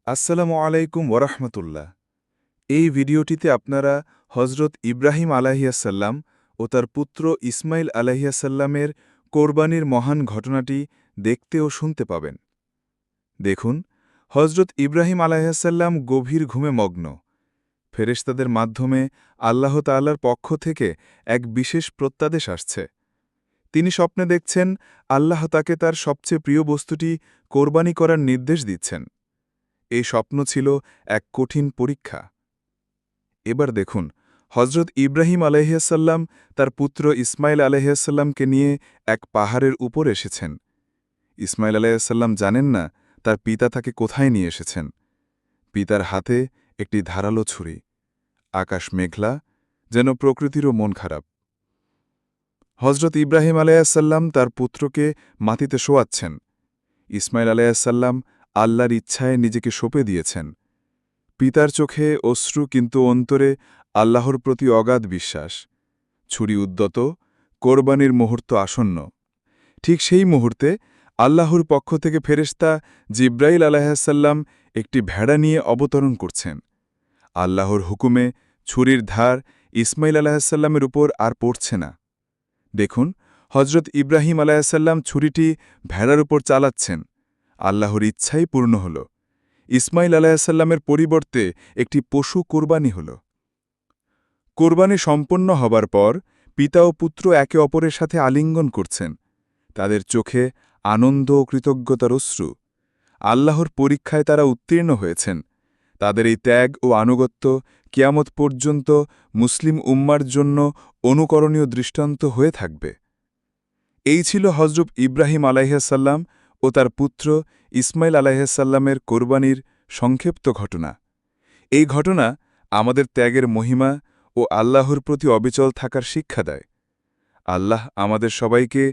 আসসালামু আলাইকুম ওরহমতুল্লাহ। এই ভিডিওটিতে আপনারা হজরত ইব্রাহিম আলাইহিয়াসাল্লাম ও তার পুত্র ইসমাইল আলাইহিয়াসাল্লামের কোরবানির মহান ঘটনাটি দেখতে ও শুনতে পাবেন। দেখুন, হজরত ইব্রাহিম আলাইহিয়াসাল্লাম গভীর ঘুমে মগ্ন। ফেরেশতাদের মাধ্যমে আল্লাহ তাআলার পক্ষ থেকে এক বিশেষ প্রত্যাদেশ আসছে। তিনি স্বপ্নে দেখছেন আল্লাহ তাকে তার সবচেয়ে প্রিয় বস্তুটি কোরবানি করার নির্দেশ দিচ্ছেন। এই স্বপ্ন ছিল এক কঠিন পরীক্ষা। এবার দেখুন, হজরত ইব্রাহিম আলাইহিয়াসাল্লাম তার পুত্র ইসমাইল আলাইহিয়াসাল্লামকে নিয়ে এক পাহাড়ের উপর এসেছেন। ইসমাইল আলাইহিসাল্লাম জানেন না তার পিতা তাকে কোথায় নিয়ে এসেছেন। পিতার হাতে একটি ধারালো ছুরি। আকাশ মেঘলা, যেন প্রকৃতিরও মন খারাপ। হজরত ইব্রাহিম আলাইহিসাল্লাম তার পুত্রকে মাটিতে শোয়াচ্ছেন। ইসমাইল আলাইহিসাল্লাম আল্লাহর ইচ্ছায় নিজেকে সঁপে দিয়েছেন। পিতার চোখে অশ্রু, কিন্তু অন্তরে আল্লাহর প্রতি অগাধ বিশ্বাস। ছুরি উদ্যত, কোরবানির মুহূর্ত আসন্ন। ঠিক সেই মুহূর্তে আল্লাহর পক্ষ থেকে ফেরেশতা জিব্রাইল আলাইহিসসালাম একটি ভেড়া নিয়ে অবতরণ করছেন। আল্লাহর হুকুমে ছুরির ধার ইসমাইল আলাইহিসসালামের উপর আর পড়ছে না। দেখুন, হজরত ইব্রাহিম আলাইহিসসালাম ছুরিটি ভেড়ার উপর চালাচ্ছেন। আল্লাহর ইচ্ছাই পূর্ণ হল। ইসমাইল আলাইহিসসালামের পরিবর্তে একটি পশু কোরবানি হল। কোরবানি সম্পন্ন হবার পর পিতা ও পুত্র একে অপরের সাথে আলিঙ্গন করছেন। তাদের চোখে আনন্দ ও কৃতজ্ঞতার অশ্রু। আল্লাহর পরীক্ষায় তারা উত্তীর্ণ হয়েছেন। তাদের এই ত্যাগ ও আনুগত্য কিয়ামত পর্যন্ত মুসলিম উম্মার জন্য অনুকরণীয় দৃষ্টান্ত হয়ে থাকবে। এই ছিল হজরত ইব্রাহিম আলাইহিসসালাম ও তার পুত্র ইসমাইল আলাইহিসসালামের কোরবানির সংক্ষিপ্ত ঘটনা। এই ঘটনা আমাদের ত্যাগের মহিমা ও আল্লাহর প্রতি অবিচল থাকার শিক্ষা দেয়। আল্লাহ আমাদের সবাইকে